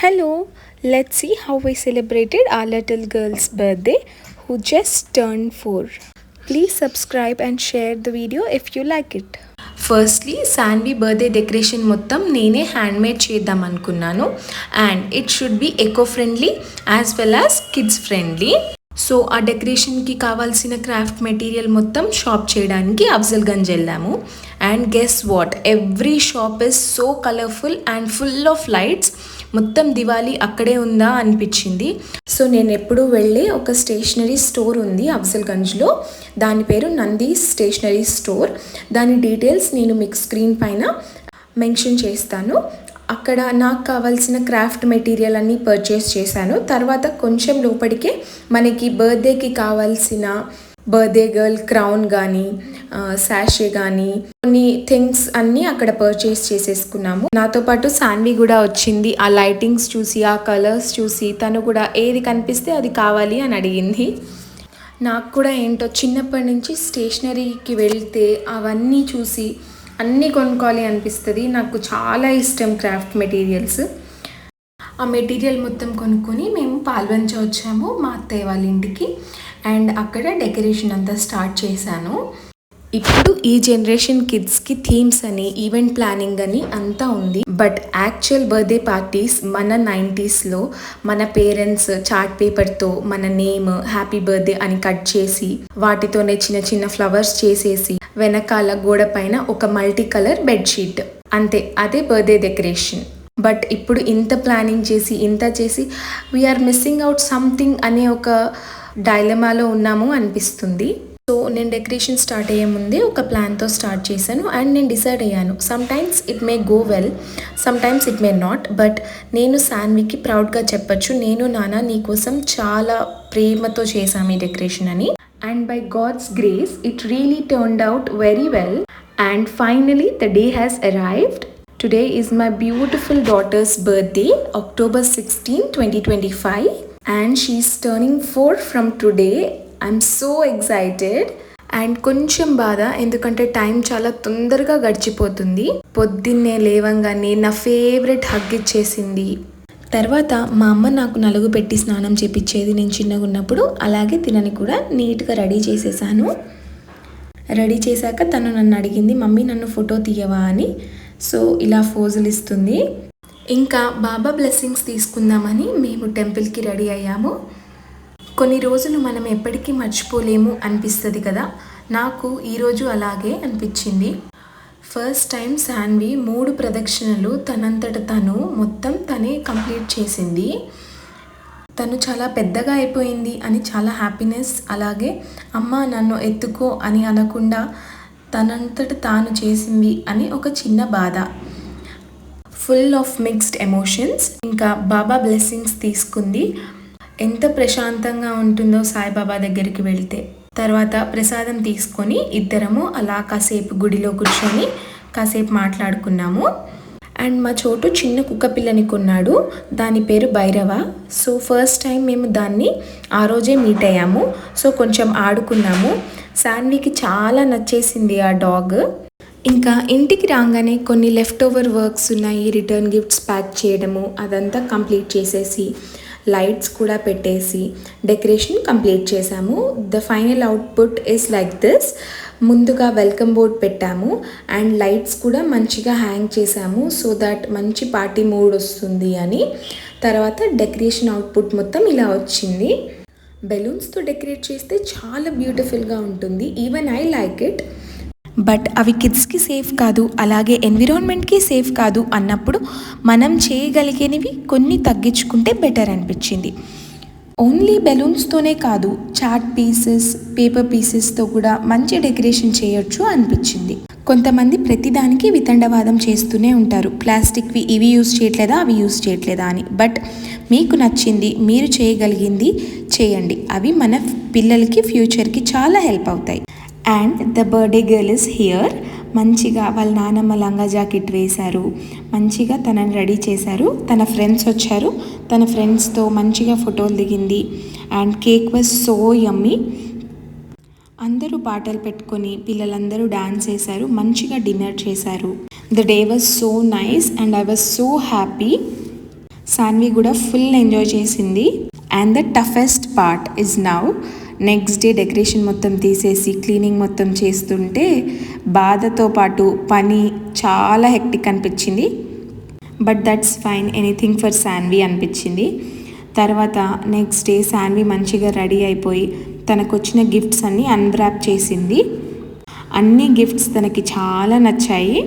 Hello, let's see how we celebrated our little girl's birthday who just turned 4. Please subscribe and share the video if you like it. Firstly Shanvi birthday decoration మొత్తం నేనే handmade చేద్దాం అనుకున్నాను and it should be eco friendly as well as kids friendly. So ఆ డెకరేషన్కి కావాల్సిన craft material మొత్తం shop చేయడానికి అఫ్జల్గంజ్ వెళ్ళాము and guess what, every shop is so colourful and full of lights. మొత్తం దివాళీ అక్కడే ఉందా అనిపించింది. సో నేను ఎప్పుడు వెళ్ళే ఒక స్టేషనరీ స్టోర్ ఉంది అఫ్జల్గంజ్లో, దాని పేరు నంది స్టేషనరీ స్టోర్. దాని డీటెయిల్స్ నేను మీకు స్క్రీన్ పైన మెన్షన్ చేస్తాను. అక్కడ నాకు కావాల్సిన క్రాఫ్ట్ మెటీరియల్ అన్నీ పర్చేస్ చేశాను. తర్వాత కొంచెం లోపలికే మనకి బర్త్డేకి కావాల్సిన బర్త్డే గర్ల్ క్రౌన్ కానీ శాషే కానీ కొన్ని థింగ్స్ అన్నీ అక్కడ పర్చేస్ చేసేసుకున్నాము. నాతో పాటు శాన్వి కూడా వచ్చింది. ఆ లైటింగ్స్ చూసి ఆ కలర్స్ చూసి తను కూడా ఏది కనిపిస్తే అది కావాలి అని అడిగింది. నాకు కూడా ఏంటో చిన్నప్పటి నుంచి స్టేషనరీకి వెళ్తే అవన్నీ చూసి అన్నీ కొనుక్కోవాలి అనిపిస్తుంది. నాకు చాలా ఇష్టం క్రాఫ్ట్ మెటీరియల్స్. ఆ మెటీరియల్ మొత్తం కొనుక్కొని మేము పాల్వంచ వచ్చాము మా అత్తయ్య వాళ్ళ ఇంటికి అండ్ అక్కడ డెకరేషన్ అంతా స్టార్ట్ చేశాను. ఇప్పుడు ఈ జనరేషన్ కిడ్స్కి థీమ్స్ అని ఈవెంట్ ప్లానింగ్ అని అంతా ఉంది. బట్ యాక్చువల్ బర్త్డే పార్టీస్ మన 90sలో మన పేరెంట్స్ చార్ట్ పేపర్తో మన నేమ్ హ్యాపీ బర్త్డే అని కట్ చేసి వాటితోనే చిన్న చిన్న ఫ్లవర్స్ చేసేసి వెనకాల గోడ పైన ఒక మల్టీ కలర్ బెడ్షీట్, అంతే, అదే బర్త్డే డెకరేషన్. బట్ ఇప్పుడు ఇంత ప్లానింగ్ చేసి ఇంత చేసి వీఆర్ మిస్సింగ్ అవుట్ సంథింగ్ అనే ఒక డైలమాలో ఉన్నాము అనిపిస్తుంది. సో నేను డెకరేషన్ స్టార్ట్ అయ్యే ముందే ఒక ప్లాన్తో స్టార్ట్ చేశాను అండ్ నేను డిసైడ్ అయ్యాను. Sometimes it may go well, sometimes it may not, but నేను శాన్వికి ప్రౌడ్గా చెప్పచ్చు, నేను నాన్న నీకోసం చాలా ప్రేమతో చేశాము ఈ డెకరేషన్ అని. And by God's grace it really turned out very well and finally the day has arrived. Today is my beautiful daughter's birthday, October 16, 2025 and she's turning 4 from today. I'm so excited and కొంచెం బాధ, ఎందుకంటే time చాలా తొందరగా గడిచిపోతుంది. పొద్దున్నే లేవంగానే నా favourite hug ఇచ్చేసింది. తర్వాత మా అమ్మ నాకు నలుగు పెట్టి స్నానం చేపించేది నేను చిన్నగా ఉన్నప్పుడు, అలాగే తినని కూడా నీట్గా రెడీ చేసేసాను. రెడీ చేశాక తను నన్ను అడిగింది, మమ్మీ నన్ను ఫోటో తీయవా అని. సో ఇలా ఫోజులు ఇస్తుంది. ఇంకా బాబా బ్లెస్సింగ్స్ తీసుకుందామని మేము టెంపుల్కి రెడీ అయ్యాము. కొన్ని రోజులు మనం ఎప్పటికీ మర్చిపోలేము అనిపిస్తుంది కదా, నాకు ఈరోజు అలాగే అనిపించింది. ఫస్ట్ టైం శాన్వి 3 ప్రదక్షిణలు తనంతట తను మొత్తం తనే కంప్లీట్ చేసింది. తను చాలా పెద్దగా అయిపోయింది అని చాలా హ్యాపీనెస్, అలాగే అమ్మ నన్ను ఎత్తుకో అని అనకుండా తనంతట తాను చేసింది అని ఒక చిన్న బాధ. Full of mixed emotions. ఇంకా బాబా బ్లెస్సింగ్స్ తీసుకుంది. ఎంత ప్రశాంతంగా ఉంటుందో సాయిబాబా దగ్గరికి వెళ్తే. తర్వాత ప్రసాదం తీసుకొని ఇద్దరము అలా కాసేపు గుడిలో కూర్చొని కాసేపు మాట్లాడుకున్నాము. అండ్ మా చోటు చిన్న కుక్క పిల్లని కొన్నాడు, దాని పేరు భైరవ. సో ఫస్ట్ టైం మేము దాన్ని ఆ రోజే మీట్ అయ్యాము. సో కొంచెం ఆడుకున్నాము. శాన్వికి చాలా నచ్చేసింది ఆ డాగ్. ఇంకా ఇంటికి రాగానే కొన్ని లెఫ్ట్ ఓవర్ వర్క్స్ ఉన్నాయి, రిటర్న్ గిఫ్ట్స్ ప్యాక్ చేయడము అదంతా కంప్లీట్ చేసేసి లైట్స్ కూడా పెట్టేసి డెకరేషన్ కంప్లీట్ చేసాము. The final output is like this. ముందుగా వెల్కమ్ బోర్డ్ పెట్టాము అండ్ లైట్స్ కూడా మంచిగా హ్యాంగ్ చేసాము సో దట్ మంచి పార్టీ మూడ్ వస్తుంది అని. తర్వాత డెకరేషన్ అవుట్పుట్ మొత్తం ఇలా వచ్చింది. బెలూన్స్తో డెకరేట్ చేస్తే చాలా బ్యూటిఫుల్గా ఉంటుంది. Even I like it. But అవి కిడ్స్కి సేఫ్ కాదు, అలాగే ఎన్విరాన్మెంట్కి సేఫ్ కాదు అన్నప్పుడు మనం చేయగలిగేవి కొన్ని తగ్గించుకుంటే బెటర్ అనిపించింది. ఓన్లీ బెలూన్స్తోనే కాదు, చార్ట్ పీసెస్, పేపర్ పీసెస్తో కూడా మంచి డెకరేషన్ చేయొచ్చు అనిపించింది. కొంతమంది ప్రతిదానికి వితండవాదం చేస్తూనే ఉంటారు, ప్లాస్టిక్వి ఇవి యూజ్ చేయట్లేదా అవి యూజ్ చేయట్లేదా అని. బట్ మీకు నచ్చింది మీరు చేయగలిగింది చేయండి, అవి మన పిల్లలకి ఫ్యూచర్కి చాలా హెల్ప్ అవుతాయి. And the birthday girl is here. మంచిగా వాళ్ళ నానమ్మ లంగా జాకెట్ వేశారు, మంచిగా తనని రెడీ చేశారు. తన ఫ్రెండ్స్ వచ్చారు, తన ఫ్రెండ్స్తో మంచిగా ఫోటోలు దిగింది and cake was so yummy. అందరూ పాటలు పెట్టుకొని పిల్లలందరూ డాన్స్ చేశారు, మంచిగా డిన్నర్ చేశారు. The day was so nice and I was so happy. Saanvi కూడా ఫుల్ ఎంజాయ్ చేసింది. And the toughest part is now. Next day decoration మొత్తం తీసేసి క్లీనింగ్ మొత్తం చేస్తుంటే బాధతో పాటు పని చాలా హెక్టిక్ అనిపించింది. But that's fine, anything for Saanvi అనిపించింది. తర్వాత నెక్స్ట్ డే సాన్వి మంచిగా రెడీ అయిపోయి తనకు వచ్చిన గిఫ్ట్స్ అన్నీ అన్వ్రాప్ చేసింది. అన్ని గిఫ్ట్స్ తనకి చాలా నచ్చాయి.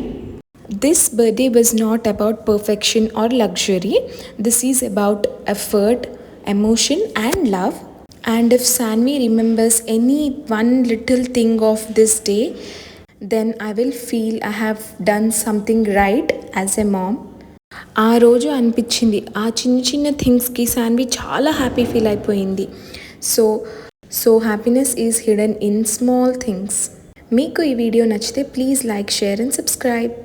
This birthday was not about perfection or luxury. This is about effort, emotion, and love. And if Sanvi remembers any one little thing of this day, then I will feel I have done something right as a mom. ఆ రోజు అనిపించింది, ఆ చిన్న చిన్న థింగ్స్కి సాన్వి చాలా happy feel అయిపోయింది. So happiness is hidden in small things. మీకు ఈ వీడియో నచ్చితే please like, share and subscribe.